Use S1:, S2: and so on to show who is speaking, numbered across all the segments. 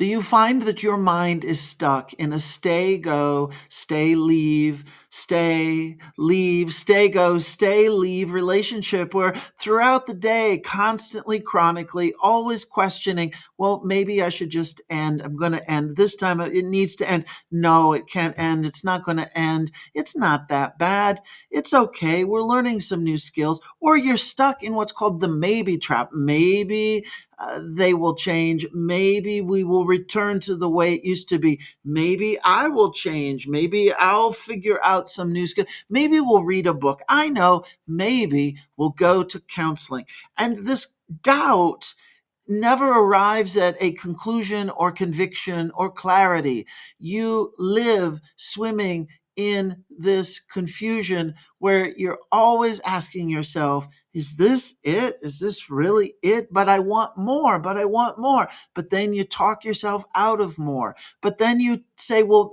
S1: Do you find that your mind is stuck in a stay, go, stay, leave, stay, leave, stay, go, stay, leave relationship where throughout the day, constantly, chronically, always questioning, well, maybe I should just end. I'm going to end this time. It needs to end. No, it can't end. It's not going to end. It's not that bad. It's okay. We're learning some new skills. Or you're stuck in what's called the maybe trap. Maybe they will change. Maybe we will return to the way it used to be. Maybe I will change. Maybe I'll figure out some new skill. Maybe we'll read a book. I know. Maybe we'll go to counseling. And this doubt never arrives at a conclusion or conviction or clarity. You live swimming in this confusion where you're always asking yourself, is this it? Is this really it? But I want more, but I want more. But then you talk yourself out of more. But then you say, well,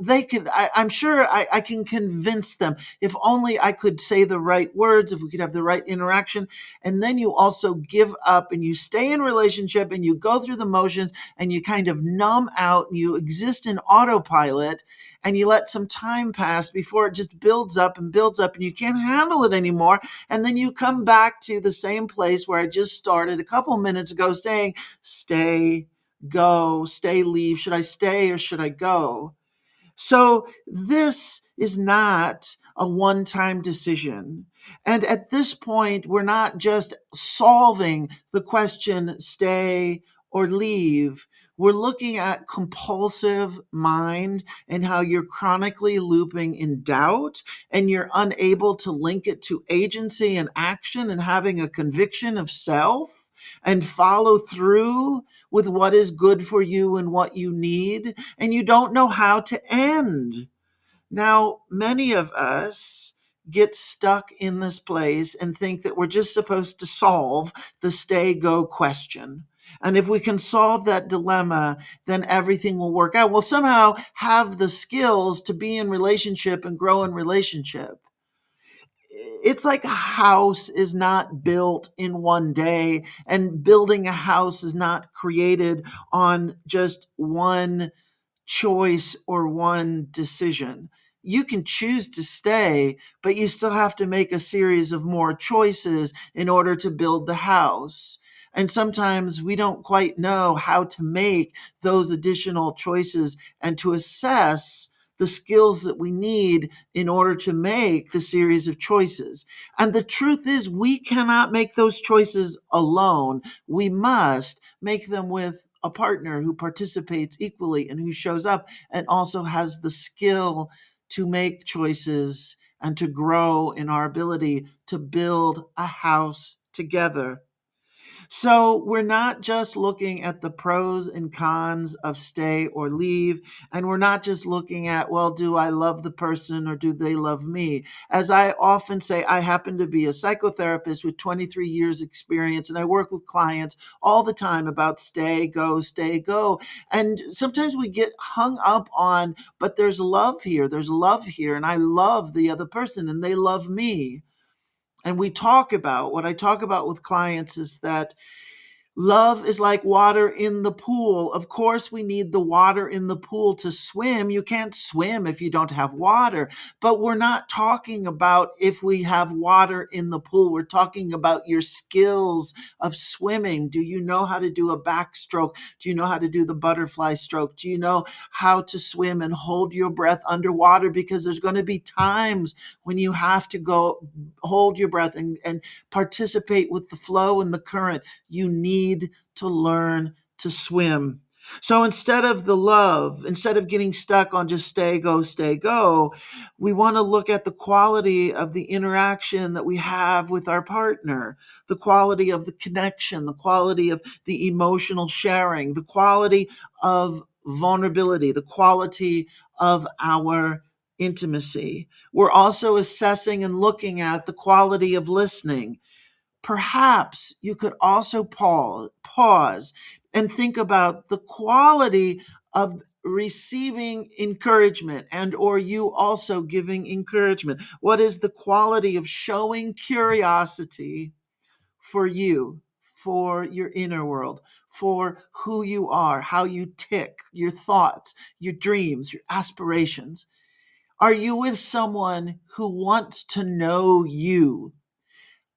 S1: I'm sure I can convince them if only I could say the right words, if we could have the right interaction. And then you also give up and you stay in relationship and you go through the motions and you kind of numb out and you exist in autopilot and you let some time pass before it just builds up and you can't handle it anymore. And then you come back to the same place where I just started a couple minutes ago saying, stay, go, stay, leave. Should I stay or should I go? So this is not a one-time decision. And at this point, we're not just solving the question, stay or leave. We're looking at compulsive mind and how you're chronically looping in doubt and you're unable to link it to agency and action and having a conviction of self and follow through with what is good for you and what you need, and you don't know how to end. Now, many of us get stuck in this place and think that we're just supposed to solve the stay go question. And if we can solve that dilemma, then everything will work out. We'll somehow have the skills to be in relationship and grow in relationship. It's like a house is not built in one day, and building a house is not created on just one choice or one decision. You can choose to stay, but you still have to make a series of more choices in order to build the house. And sometimes we don't quite know how to make those additional choices and to assess the skills that we need in order to make the series of choices. And the truth is, we cannot make those choices alone. We must make them with a partner who participates equally and who shows up and also has the skill to make choices and to grow in our ability to build a house together. So we're not just looking at the pros and cons of stay or leave, and we're not just looking at, well, do I love the person or do they love me? As I often say, I happen to be a psychotherapist with 23 years experience, and I work with clients all the time about stay, go, stay, go. And sometimes we get hung up on, but there's love here, and I love the other person and they love me. And what I talk about with clients is that love is like water in the pool. Of course, we need the water in the pool to swim. You can't swim if you don't have water. But we're not talking about if we have water in the pool. We're talking about your skills of swimming. Do you know how to do a backstroke? Do you know how to do the butterfly stroke? Do you know how to swim and hold your breath underwater? Because there's going to be times when you have to go hold your breath and participate with the flow and the current. You need to learn to swim. So instead of getting stuck on just stay, go, we want to look at the quality of the interaction that we have with our partner, the quality of the connection, the quality of the emotional sharing, the quality of vulnerability, the quality of our intimacy. We're also assessing and looking at the quality of listening. Perhaps you could also pause and think about the quality of receiving encouragement and or you also giving encouragement. What is the quality of showing curiosity for you, for your inner world, for who you are, how you tick, your thoughts, your dreams, your aspirations? Are you with someone who wants to know you?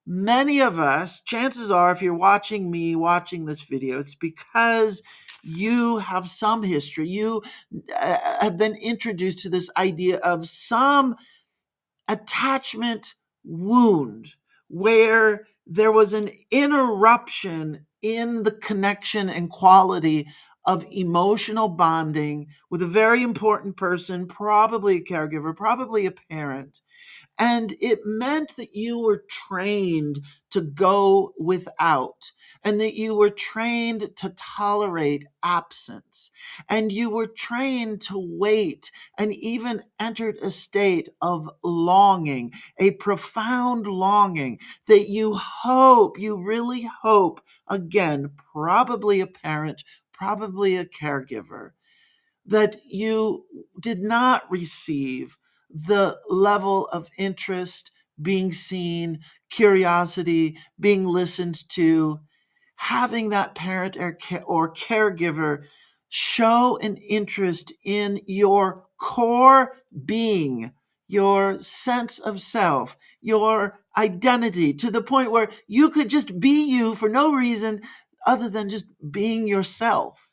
S1: Many of us, chances are, if you're watching me watching this video, it's because you have some history. You have been introduced to this idea of some attachment wound where there was an interruption in the connection and quality of emotional bonding with a very important person, probably a caregiver, probably a parent. And it meant that you were trained to go without, and that you were trained to tolerate absence, and you were trained to wait, and even entered a state of longing, a profound longing that you really hope, again, probably a parent, probably a caregiver, that you did not receive the level of interest, being seen, curiosity, being listened to, having that parent or caregiver show an interest in your core being, your sense of self, your identity, to the point where you could just be you for no reason other than just being yourself.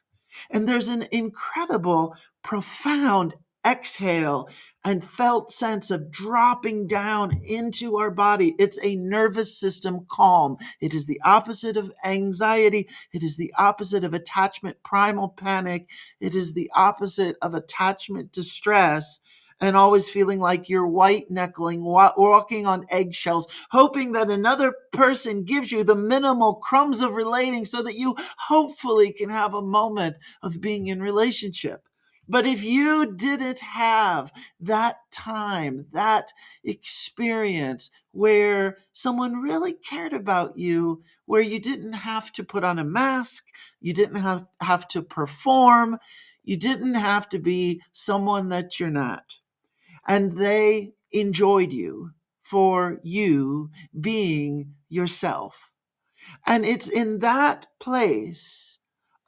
S1: And there's an incredible, profound exhale and felt sense of dropping down into our body. It's a nervous system calm. It is the opposite of anxiety. It is the opposite of attachment primal panic. It is the opposite of attachment distress. And always feeling like you're white knuckling, walking on eggshells, hoping that another person gives you the minimal crumbs of relating so that you hopefully can have a moment of being in relationship. But if you didn't have that time, that experience where someone really cared about you, where you didn't have to put on a mask, you didn't have to perform, you didn't have to be someone that you're not, and they enjoyed you for you being yourself. And it's in that place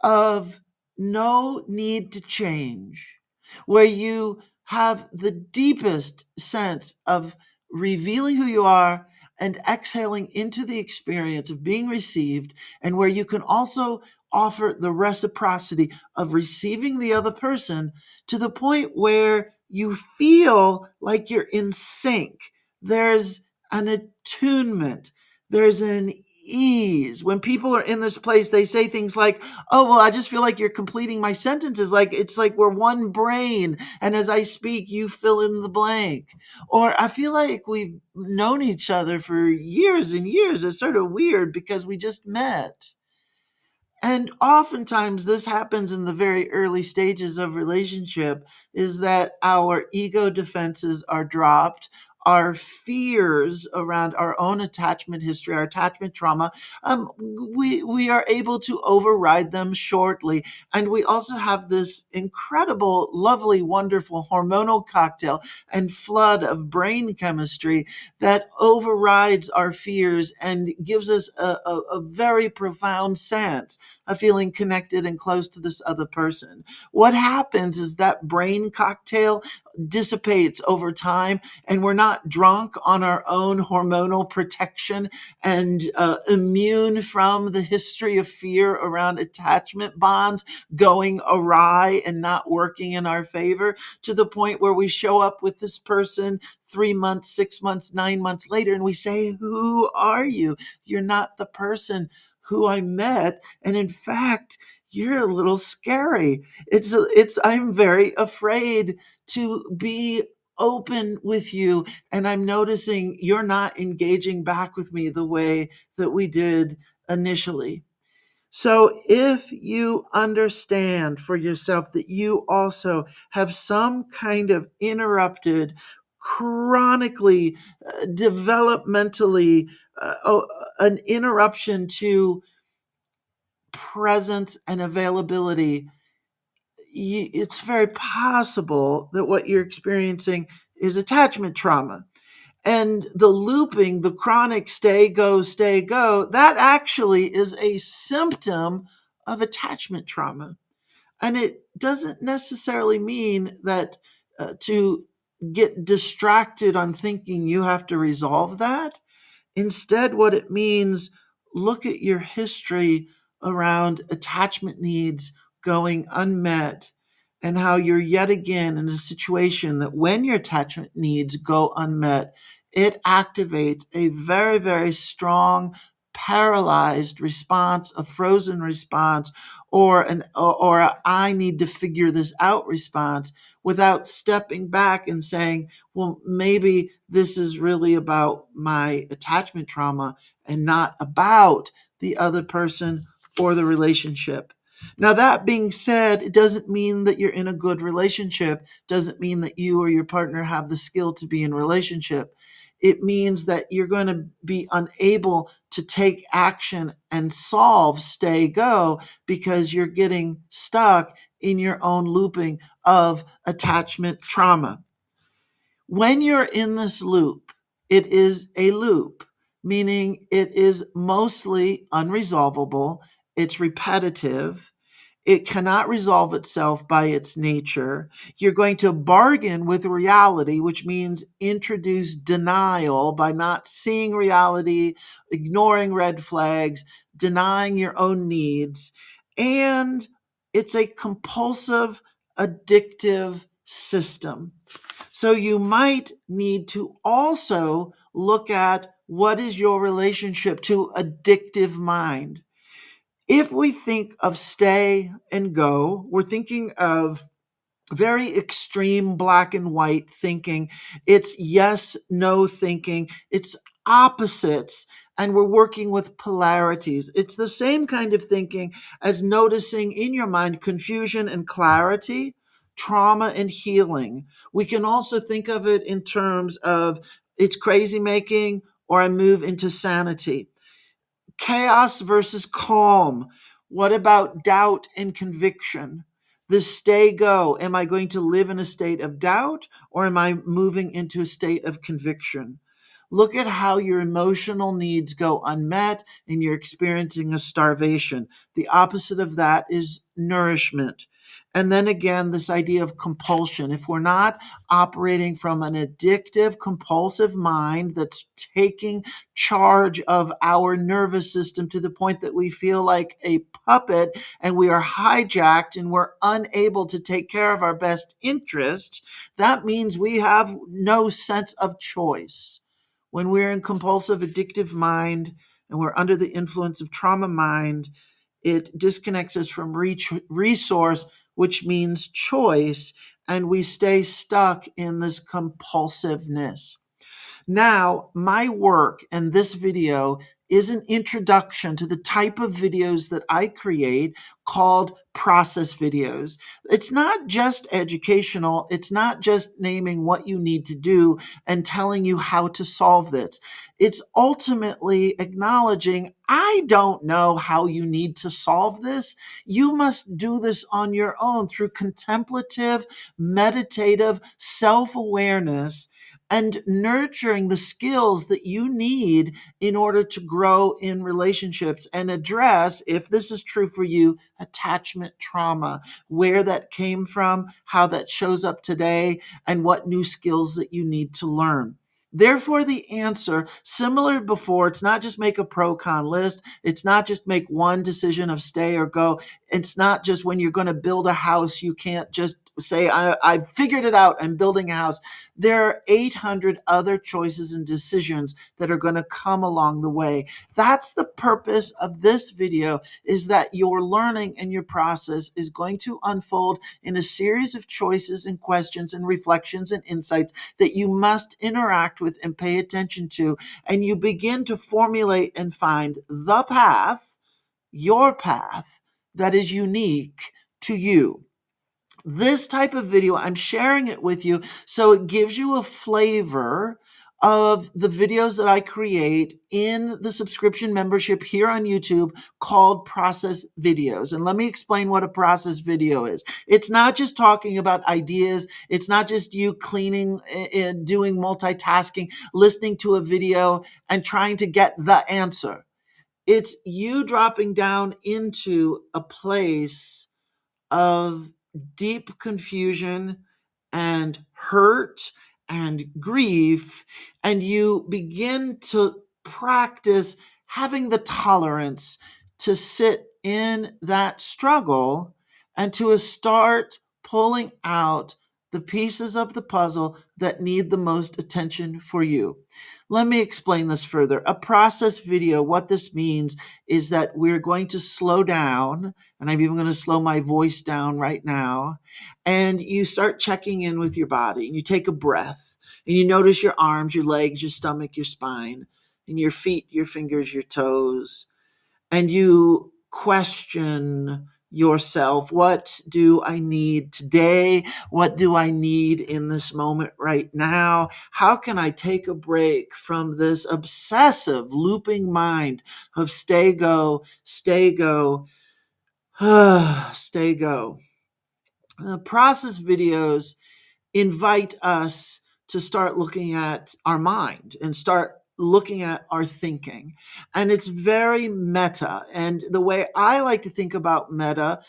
S1: of no need to change, where you have the deepest sense of revealing who you are and exhaling into the experience of being received, and where you can also offer the reciprocity of receiving the other person to the point where you feel like you're in sync. There's an attunement, there's an ease. When people are in this place, they say things like, "Oh, well, I just feel like you're completing my sentences. Like it's like we're one brain. And as I speak, you fill in the blank." Or I feel like we've known each other for years and years. It's sort of weird because we just met. And oftentimes this happens in the very early stages of relationship, is that our ego defenses are dropped. Our fears around our own attachment history, our attachment trauma, we are able to override them shortly. And we also have this incredible, lovely, wonderful hormonal cocktail and flood of brain chemistry that overrides our fears and gives us a very profound sense of feeling connected and close to this other person. What happens is that brain cocktail dissipates over time, and we're not drunk on our own hormonal protection and immune from the history of fear around attachment bonds going awry and not working in our favor, to the point where we show up with this person 3 months, 6 months, 9 months later, and we say, "Who are you? You're not the person who I met. And in fact, you're a little scary. I'm very afraid to be open with you. And I'm noticing you're not engaging back with me the way that we did initially." So if you understand for yourself that you also have some kind of interrupted, chronically, developmentally, an interruption to presence and availability, it's very possible that what you're experiencing is attachment trauma. And the looping, the chronic stay, go, that actually is a symptom of attachment trauma. And it doesn't necessarily mean that to get distracted on thinking you have to resolve that. Instead, what it means, look at your history around attachment needs going unmet and how you're yet again in a situation that when your attachment needs go unmet, it activates a very, very strong paralyzed response, a frozen response, or a I need to figure this out response without stepping back and saying, well, maybe this is really about my attachment trauma and not about the other person or the relationship. Now, that being said, it doesn't mean that you're in a good relationship, doesn't mean that you or your partner have the skill to be in a relationship. It means that you're going to be unable to take action and solve stay go because you're getting stuck in your own looping of attachment trauma. When you're in this loop, it is a loop, meaning it is mostly unresolvable, it's repetitive, it cannot resolve itself by its nature. You're going to bargain with reality, which means introduce denial by not seeing reality, ignoring red flags, denying your own needs. And it's a compulsive, addictive system. So you might need to also look at what is your relationship to addictive mind. If we think of stay and go, we're thinking of very extreme black and white thinking. It's yes, no thinking. It's opposites. And we're working with polarities. It's the same kind of thinking as noticing in your mind confusion and clarity, trauma and healing. We can also think of it in terms of it's crazy making or I move into sanity. Chaos versus calm. What about doubt and conviction? The stay go. Am I going to live in a state of doubt or am I moving into a state of conviction? Look at how your emotional needs go unmet and you're experiencing a starvation. The opposite of that is nourishment. And then again, this idea of compulsion. If we're not operating from an addictive, compulsive mind that's taking charge of our nervous system to the point that we feel like a puppet and we are hijacked and we're unable to take care of our best interests, that means we have no sense of choice. When we're in compulsive addictive mind and we're under the influence of trauma mind, it disconnects us from resource, which means choice, and we stay stuck in this compulsiveness. Now, my work and this video is an introduction to the type of videos that I create called process videos. It's not just educational. It's not just naming what you need to do and telling you how to solve this. It's ultimately acknowledging, I don't know how you need to solve this. You must do this on your own through contemplative, meditative self-awareness and nurturing the skills that you need in order to grow in relationships and address, if this is true for you, attachment trauma, where that came from, how that shows up today, and what new skills that you need to learn. Therefore, the answer, similar before, it's not just make a pro-con list. It's not just make one decision of stay or go. It's not just when you're going to build a house, you can't just say, I've figured it out, I'm building a house. There are 800 other choices and decisions that are going to come along the way. That's the purpose of this video, is that your learning and your process is going to unfold in a series of choices and questions and reflections and insights that you must interact with and pay attention to. And you begin to formulate and find the path, your path, that is unique to you. This type of video, I'm sharing it with you so it gives you a flavor of the videos that I create in the subscription membership here on YouTube called process videos. And let me explain what a process video is. It's not just talking about ideas. It's not just you cleaning and doing multitasking, listening to a video and trying to get the answer. It's you dropping down into a place of deep confusion and hurt and grief, and you begin to practice having the tolerance to sit in that struggle and to start pulling out the pieces of the puzzle that need the most attention for you. Let me explain this further. A process video, what this means is that we're going to slow down, and I'm even going to slow my voice down right now, and you start checking in with your body, and you take a breath, and you notice your arms, your legs, your stomach, your spine, and your feet, your fingers, your toes, and you question yourself. What do I need today? What do I need in this moment right now? How can I take a break from this obsessive looping mind of stay, go, stay, go, stay, go? Process videos invite us to start looking at our mind and start looking at our thinking. And it's very meta. And the way I like to think about meta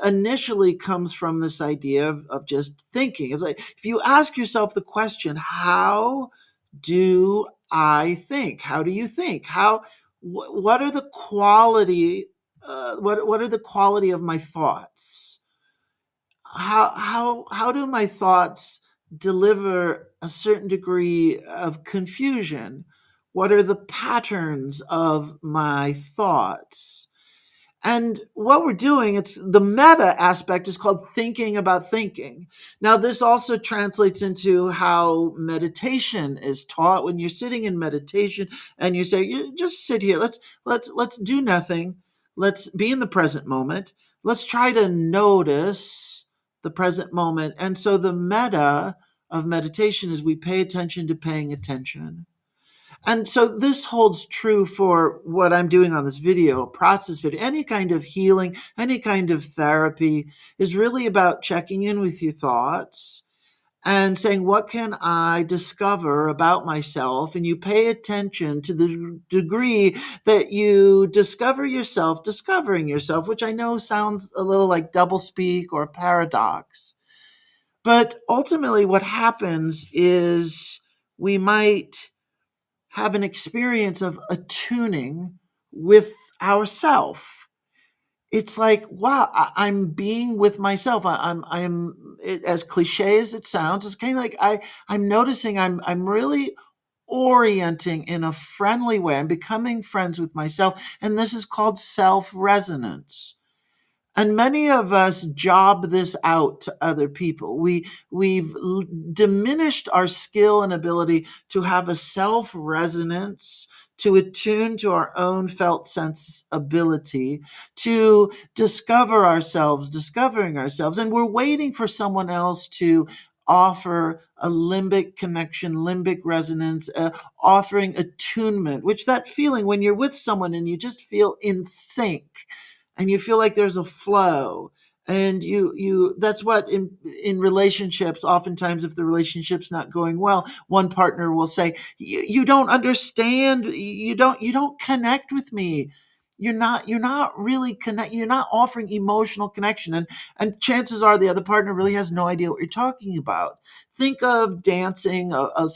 S1: initially comes from this idea of just thinking. It's like if you ask yourself the question, how do I think? How do you think? What are the quality? What are the quality of my thoughts? How do my thoughts deliver a certain degree of confusion? What are the patterns of my thoughts? And what we're doing, it's the meta aspect is called thinking about thinking. Now, this also translates into how meditation is taught. When you're sitting in meditation and you say, "You just sit here, let's do nothing. Let's be in the present moment. Let's try to notice the present moment." And so the meta of meditation is we pay attention to paying attention. And so this holds true for what I'm doing on this video, process video. Any kind of healing, any kind of therapy is really about checking in with your thoughts and saying, what can I discover about myself? And you pay attention to the degree that you discover yourself, discovering yourself, which I know sounds a little like doublespeak or paradox. But ultimately, what happens is we might have an experience of attuning with ourself. It's like, wow, I'm being with myself. As cliche as it sounds, it's kind of like I'm noticing I'm really orienting in a friendly way. I'm becoming friends with myself. And this is called self-resonance. And many of us job this out to other people. We've diminished our skill and ability to have a self-resonance, to attune to our own felt sense ability, to discovering ourselves. And we're waiting for someone else to offer a limbic connection, limbic resonance, offering attunement, which that feeling when you're with someone and you just feel in sync and you feel like there's a flow, and you that's what in relationships, oftentimes if the relationship's not going well, one partner will say, you don't understand, you don't connect with me, you're not really connect, you're not offering emotional connection. And chances are the other partner really has no idea what you're talking about. Think of dancing, a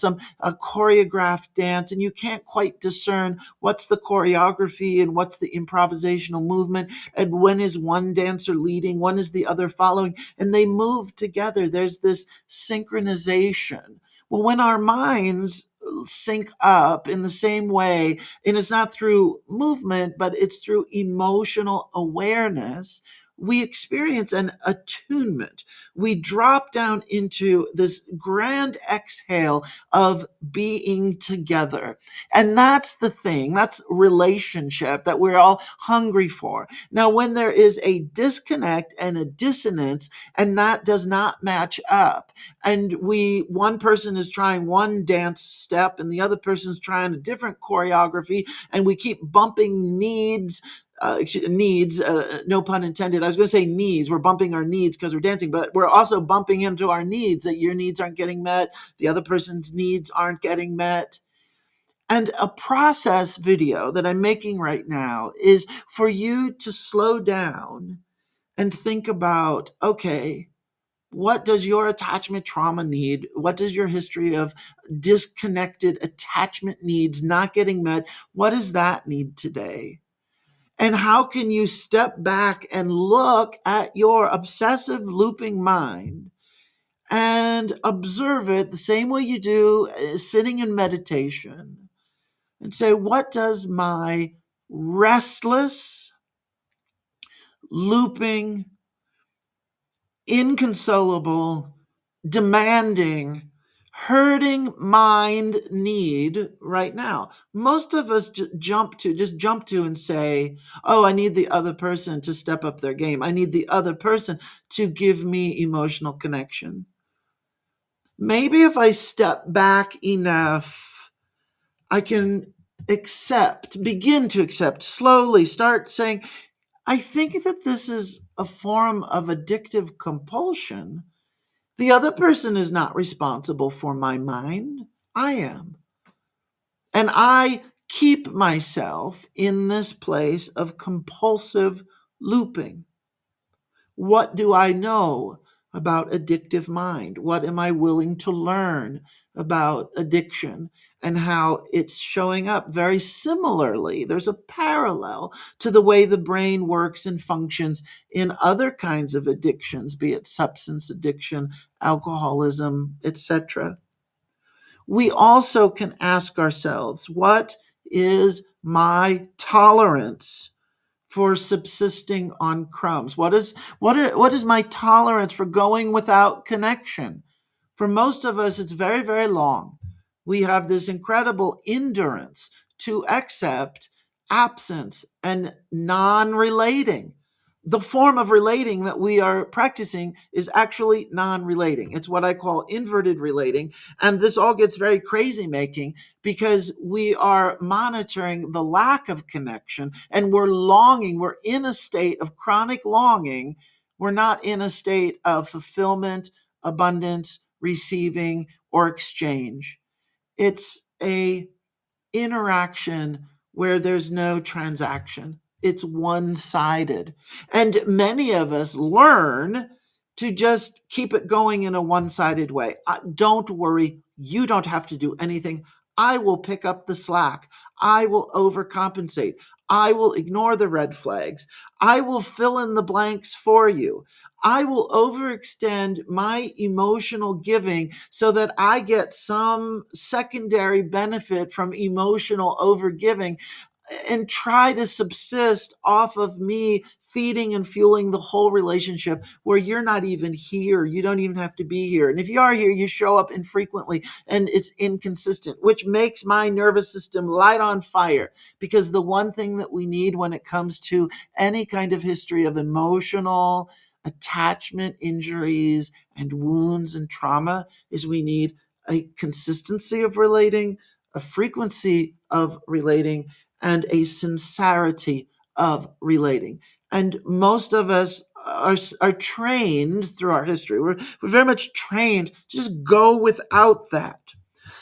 S1: choreographed dance, and you can't quite discern what's the choreography and what's the improvisational movement, and when is one dancer leading, when is the other following, and they move together. There's this synchronization. Well, when our minds sync up in the same way, and it's not through movement, but it's through emotional awareness, we experience an attunement. We drop down into this grand exhale of being together. And that's the thing, that's relationship that we're all hungry for. Now, when there is a disconnect and a dissonance, and that does not match up, and one person is trying one dance step and the other person's trying a different choreography, and we keep bumping needs, no pun intended. I was going to say knees. We're bumping our needs because we're dancing, but we're also bumping into our needs, that your needs aren't getting met, the other person's needs aren't getting met. And a process video that I'm making right now is for you to slow down and think about, okay, what does your attachment trauma need? What does your history of disconnected attachment needs not getting met? What does that need today? And how can you step back and look at your obsessive looping mind and observe it the same way you do sitting in meditation, and say, what does my restless, looping, inconsolable, demanding, hurting mind need right now? Most of us just jump to and say, oh, I need the other person to step up their game. I need the other person to give me emotional connection. Maybe if I step back enough, I can begin to accept, slowly start saying, I think that this is a form of addictive compulsion. The other person is not responsible for my mind. I am. And I keep myself in this place of compulsive looping. What do I know about addictive mind? What am I willing to learn about addiction and how it's showing up very similarly? There's a parallel to the way the brain works and functions in other kinds of addictions, be it substance addiction, alcoholism, etc. We also can ask ourselves, what is my tolerance for subsisting on crumbs? What is my tolerance for going without connection? For most of us, it's very, very long. We have this incredible endurance to accept absence and non-relating. The form of relating that we are practicing is actually non-relating. It's what I call inverted relating. And this all gets very crazy making because we are monitoring the lack of connection and we're longing. We're in a state of chronic longing. We're not in a state of fulfillment, abundance, receiving, or exchange. It's a interaction where there's no transaction. It's one-sided. And many of us learn to just keep it going in a one-sided way. Don't worry, you don't have to do anything. I will pick up the slack. I will overcompensate. I will ignore the red flags. I will fill in the blanks for you. I will overextend my emotional giving so that I get some secondary benefit from emotional overgiving and try to subsist off of me feeding and fueling the whole relationship where you're not even here. You don't even have to be here. And if you are here, you show up infrequently and it's inconsistent, which makes my nervous system light on fire, because the one thing that we need when it comes to any kind of history of emotional attachment injuries and wounds and trauma is we need a consistency of relating, a frequency of relating, and a sincerity of relating. And most of us are trained through our history. We're very much trained to just go without that.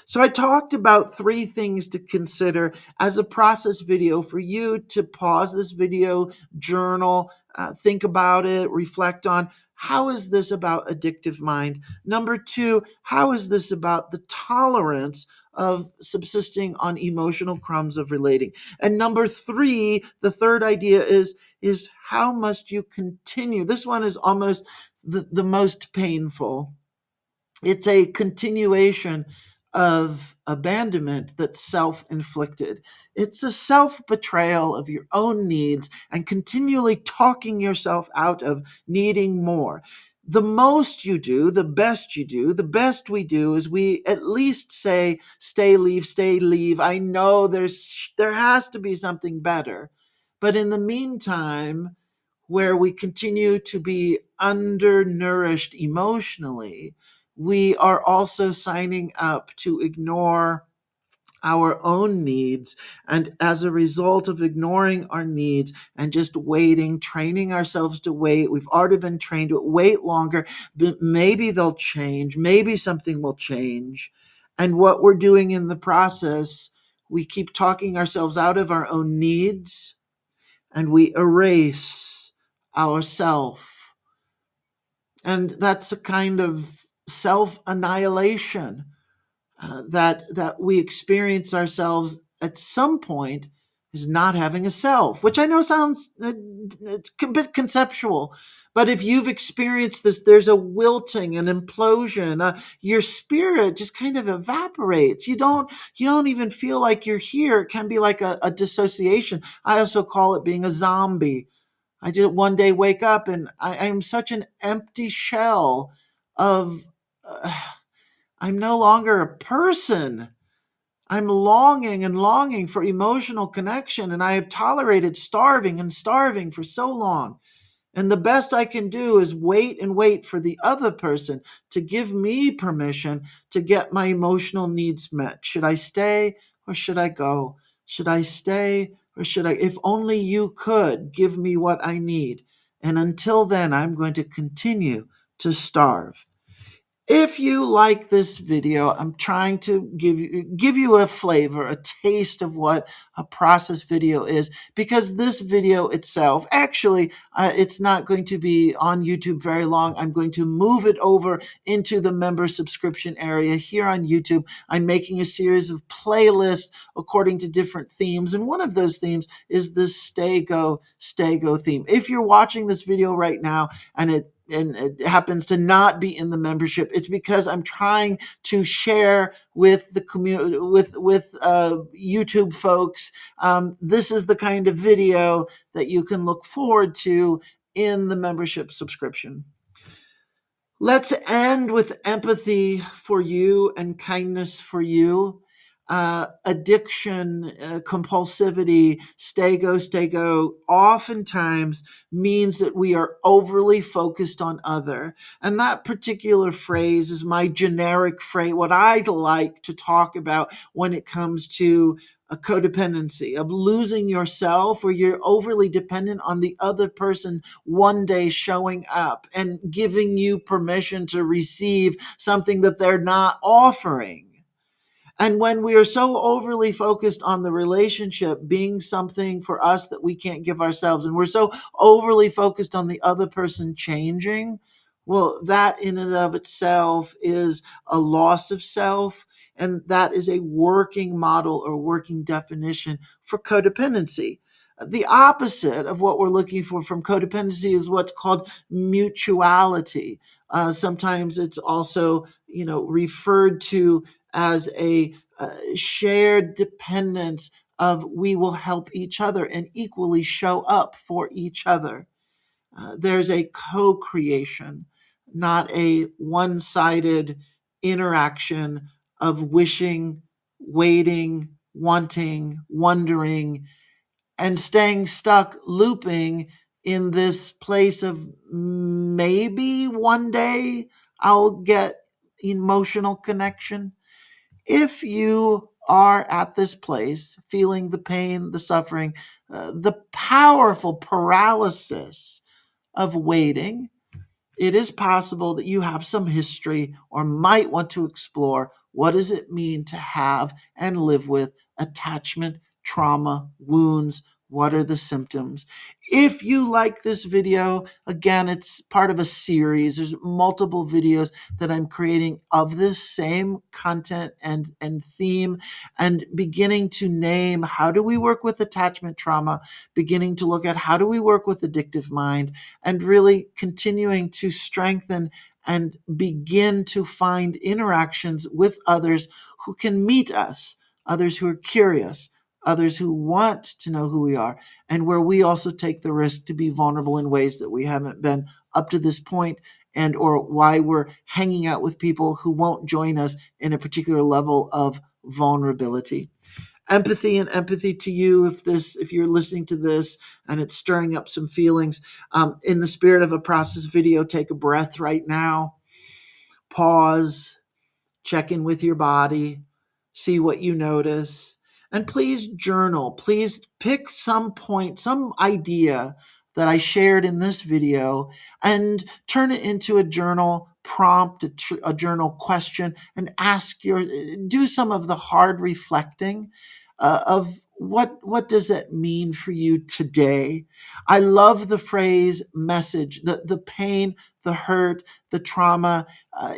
S1: So I talked about 3 things to consider as a process video for you to pause this video, journal, think about it, reflect on, how is this about addictive mind? Number 2, how is this about the tolerance of subsisting on emotional crumbs of relating? And number 3, the third idea is how must you continue? This one is almost the most painful. It's a continuation of abandonment that's self-inflicted. It's a self-betrayal of your own needs and continually talking yourself out of needing more. The most you do, the best you do, the best we do is we at least say, stay, leave. I know there has to be something better. But in the meantime, where we continue to be undernourished emotionally, we are also signing up to ignore our own needs. And as a result of ignoring our needs and just waiting, training ourselves to wait, we've already been trained to wait longer, but maybe they'll change, maybe something will change. And what we're doing in the process, we keep talking ourselves out of our own needs and we erase ourself. And that's a kind of self-annihilation that we experience ourselves at some point is not having a self, which I know sounds it's a bit conceptual, but if you've experienced this, there's a wilting, an implosion. Your spirit just kind of evaporates. You don't even feel like you're here. It can be like a dissociation. I also call it being a zombie. I just one day wake up and I am such an empty shell of. I'm no longer a person. I'm longing and longing for emotional connection, and I have tolerated starving and starving for so long. And the best I can do is wait and wait for the other person to give me permission to get my emotional needs met. Should I stay or should I go? Should I stay or should I? If only you could give me what I need. And until then, I'm going to continue to starve. If you like this video, I'm trying to give you a flavor, a taste of what a process video is, because this video itself, actually, it's not going to be on YouTube very long. I'm going to move it over into the member subscription area here on YouTube. I'm making a series of playlists according to different themes, and one of those themes is this stay, go theme. If you're watching this video right now and it happens to not be in the membership, it's because I'm trying to share with the community, with YouTube folks. This is the kind of video that you can look forward to in the membership subscription. Let's end with empathy for you and kindness for you. Addiction, compulsivity, stay, go, oftentimes means that we are overly focused on other. And that particular phrase is my generic phrase, what I like to talk about when it comes to a codependency of losing yourself, where you're overly dependent on the other person one day showing up and giving you permission to receive something that they're not offering. And when we are so overly focused on the relationship being something for us that we can't give ourselves, and we're so overly focused on the other person changing, well, that in and of itself is a loss of self. And that is a working model or working definition for codependency. The opposite of what we're looking for from codependency is what's called mutuality. Sometimes it's also, referred to as a shared dependence of we will help each other and equally show up for each other. There's a co-creation, not a one-sided interaction of wishing, waiting, wanting, wondering, and staying stuck, looping in this place of maybe one day I'll get emotional connection. If you are at this place, feeling the pain, the suffering, the powerful paralysis of waiting, it is possible that you have some history or might want to explore what does it mean to have and live with attachment, trauma, wounds. What are the symptoms? If you like this video, again, it's part of a series. There's multiple videos that I'm creating of this same content and theme, and beginning to name how do we work with attachment trauma, beginning to look at how do we work with addictive mind, and really continuing to strengthen and begin to find interactions with others who can meet us, others who are curious, others who want to know who we are, and where we also take the risk to be vulnerable in ways that we haven't been up to this point, and or why we're hanging out with people who won't join us in a particular level of vulnerability. Empathy and empathy to you, if you're listening to this and it's stirring up some feelings, in the spirit of a process video, take a breath right now, pause, check in with your body, see what you notice, and please journal. Please pick some point, some idea that I shared in this video, and turn it into a journal prompt, a journal question, and do some of the hard reflecting of what does that mean for you today. I love the phrase message. The pain, the hurt, the trauma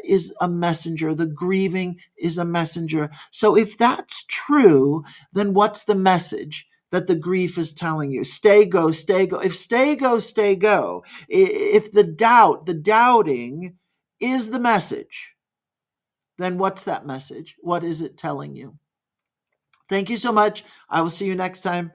S1: is a messenger. The grieving is a messenger. So if that's true, then what's the message that the grief is telling you? Stay, go, stay, go. If stay, go, stay, go, if the doubting is the message, then what's that message? What is it telling you? Thank you so much. I will see you next time.